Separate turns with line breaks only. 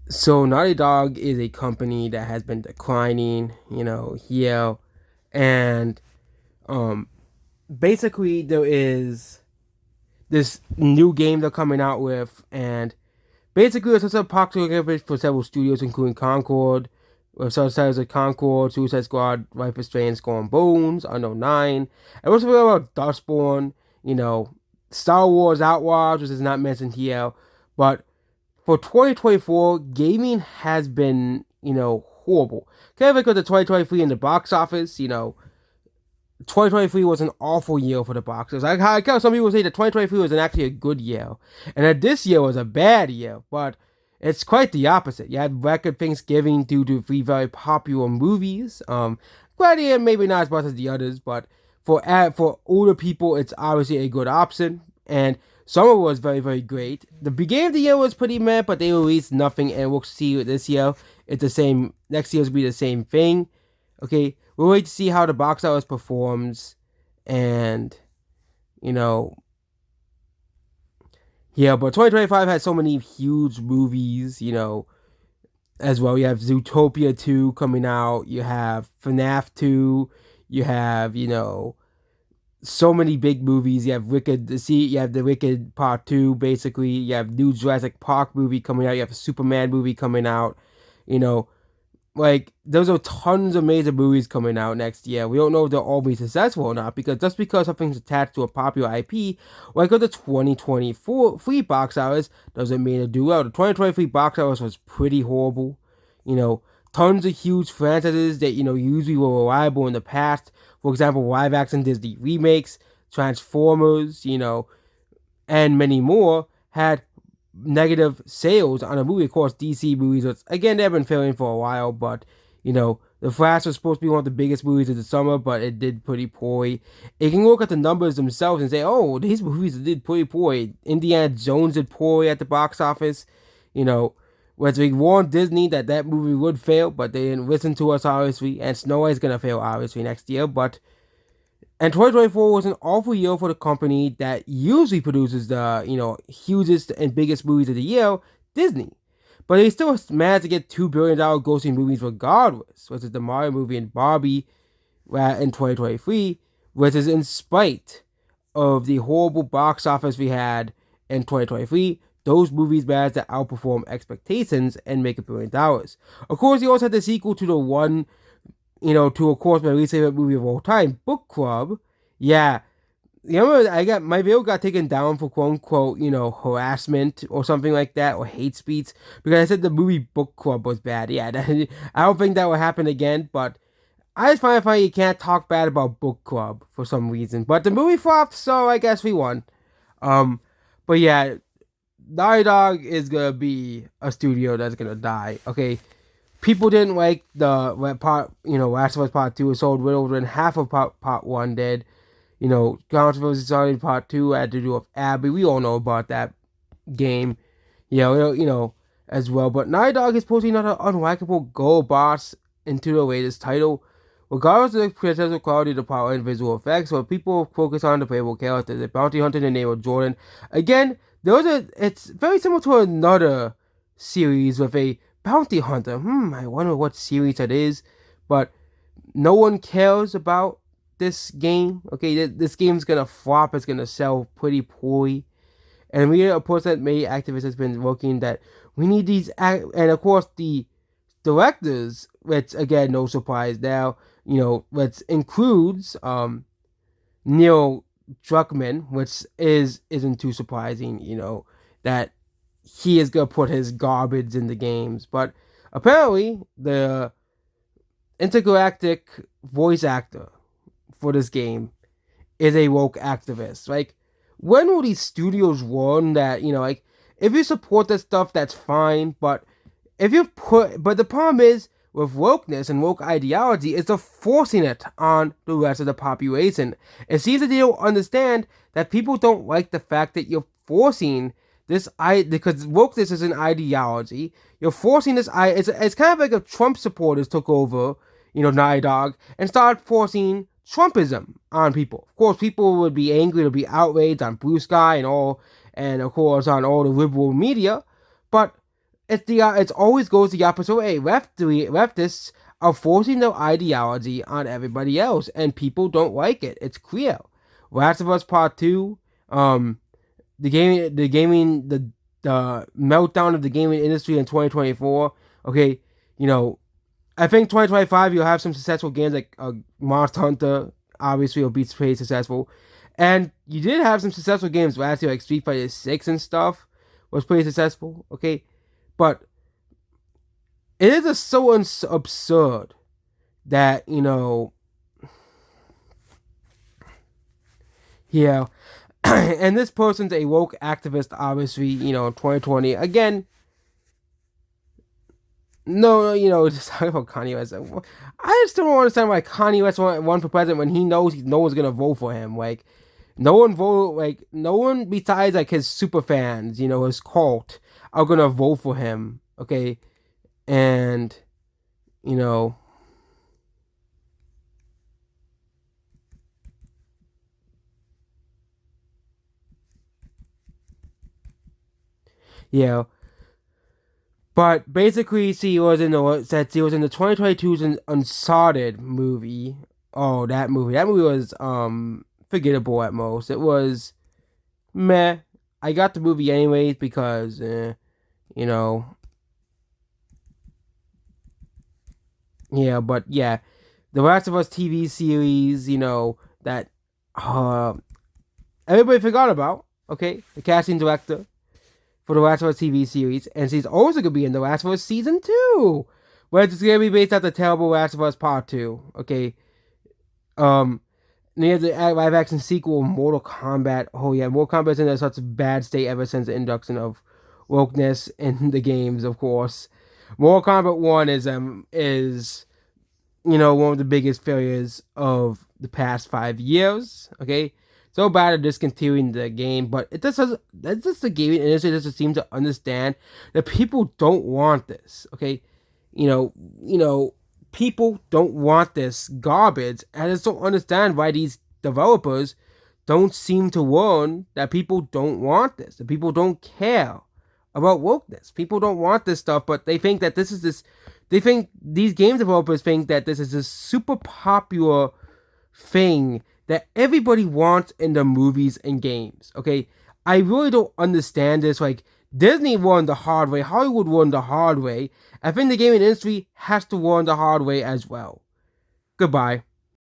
So Naughty Dog is a company that has been declining, here, and um, basically there is this new game they're coming out with, and basically it's just a popular for several studios, including Concord, such as a Concord, Suicide Squad, Life is Strange, Skull and Bones, Unknown Nine, and also about Dustborn, you know, Star Wars Outlaws, which is not mentioned here, but for 2024, gaming has been, horrible. Kind of like with the 2023 in the box office, 2023 was an awful year for the box office. Like some people say that 2023 was actually a good year, and that this year was a bad year, but it's quite the opposite. You had record Thanksgiving due to three very popular movies. Gladiator maybe not as much as the others, but for older people, it's obviously a good option. And summer was very very great. The beginning of the year was pretty meh, but they released nothing, and we'll see this year. It's the same. Next year's will be the same thing. Okay, we'll wait to see how the box office performs, and you know, yeah. But 2025 has so many huge movies, as well. You have Zootopia 2 coming out. You have FNAF 2. You have, so many big movies. You have You have the Wicked Part 2, basically. You have new Jurassic Park movie coming out. You have a Superman movie coming out. You know, like those are tons of major movies coming out next year. We don't know if they'll all be successful or not, because just because something's attached to a popular IP, like the 2024 free box office, doesn't mean it do well. The 2023 box office was pretty horrible. You know, tons of huge franchises that usually were reliable in the past. For example, live action Disney remakes, Transformers, and many more had negative sales on a movie. Of course, DC movies, which, again, they've been failing for a while, but The Flash was supposed to be one of the biggest movies of the summer, but it did pretty poorly. You can look at the numbers themselves and say, oh, these movies did pretty poorly. Indiana Jones did poorly at the box office. You know, whereas we warned Disney that that movie would fail, but they didn't listen to us, obviously. And Snow White's going to fail, obviously, next year, but and 2024 was an awful year for the company that usually produces the, hugest and biggest movies of the year, Disney. But they still managed to get $2 billion grossing movies regardless, which is the Mario movie and Barbie in 2023, which is in spite of the horrible box office we had in 2023. Those movies managed to outperform expectations and make $1 billion. Of course, you also had the sequel to the one to of course my least favorite movie of all time, Book Club. Yeah, I got my video got taken down for quote unquote, harassment or something like that, or hate speech, because I said the movie Book Club was bad. Yeah, I don't think that will happen again, but I just find it funny you can't talk bad about Book Club for some reason. But the movie flopped, so I guess we won. Um, but yeah, Naughty Dog is gonna be a studio that's gonna die. Okay, people didn't like the part, Last of Us Part 2 was sold way over than half of part 1 did. Controversy started Part 2 had to do with Abby. We all know about that game. As well. But Naughty Dog is posting another unlikable gold boss into the latest title. Regardless of the criticism quality of the power and visual effects, what people focus on the playable characters, the bounty hunter in the name of Jordan. Again, it's very similar to another series with a bounty hunter. I wonder what series that is, but no one cares about this game. Okay, this game's gonna flop. It's gonna sell pretty poorly. And we, of course, that many activists has been working that we need these, and of course the directors, which again, no surprise now, which includes Neil Druckmann, which isn't too surprising, that he is gonna put his garbage in the games. But apparently, the intergalactic voice actor for this game is a woke activist. Like, when will these studios learn that, like, if you support that stuff, that's fine, but but the problem is with wokeness and woke ideology is they're forcing it on the rest of the population. It seems that they don't understand that people don't like the fact that you're forcing because wokeness is an ideology. You're forcing it's kind of like if Trump supporters took over, Naughty Dog, and started forcing Trumpism on people. Of course, people would be angry, would be outraged on Blue Sky and of course on all the liberal media. But It's always goes the opposite way. Leftists are forcing their ideology on everybody else, and people don't like it. It's clear. Last of Us Part Two, um, the meltdown of the gaming industry in 2024. Okay, you know, I think 2025 you'll have some successful games like Monster Hunter. Obviously, will be pretty successful, and you did have some successful games last year, like Street Fighter Six and stuff, was pretty successful. Okay, but it is so absurd that yeah, and this person's a woke activist, obviously, in 2020 again. No, just talking about Kanye West. I just don't understand why Kanye West won for president when he knows no one's gonna vote for him. Like, no one besides like his super fans, his cult, are gonna vote for him. Okay, and you know, yeah. But basically, she was in the 2022's Uncharted movie. Oh, that movie! That movie was forgettable at most. It was meh. I got the movie anyways because you know, yeah. But yeah, the Last of Us TV series, that uh everybody forgot about. Okay, the casting director for the Last of Us TV series, and she's also gonna be in the Last of Us season two, where it's gonna be based off the terrible Last of Us Part Two. Okay, um, near the live action sequel, Mortal Kombat. Oh yeah, Mortal Kombat's in such a bad state ever since the introduction of wokeness in the games. Of course, Mortal Kombat One is one of the biggest failures of the past 5 years. Okay, so bad at discontinuing the game, but that's just the gaming industry doesn't seem to understand that people don't want this. Okay, you know, people don't want this garbage, and I just don't understand why these developers don't seem to warn that people don't want this, that people don't care about wokeness. People don't want this stuff, but they think that they think these game developers think that this is this super popular thing that everybody wants in the movies and games. Okay, I really don't understand this. Like, Disney won the hard way, Hollywood won the hard way. I think the gaming industry has to won the hard way as well. Goodbye.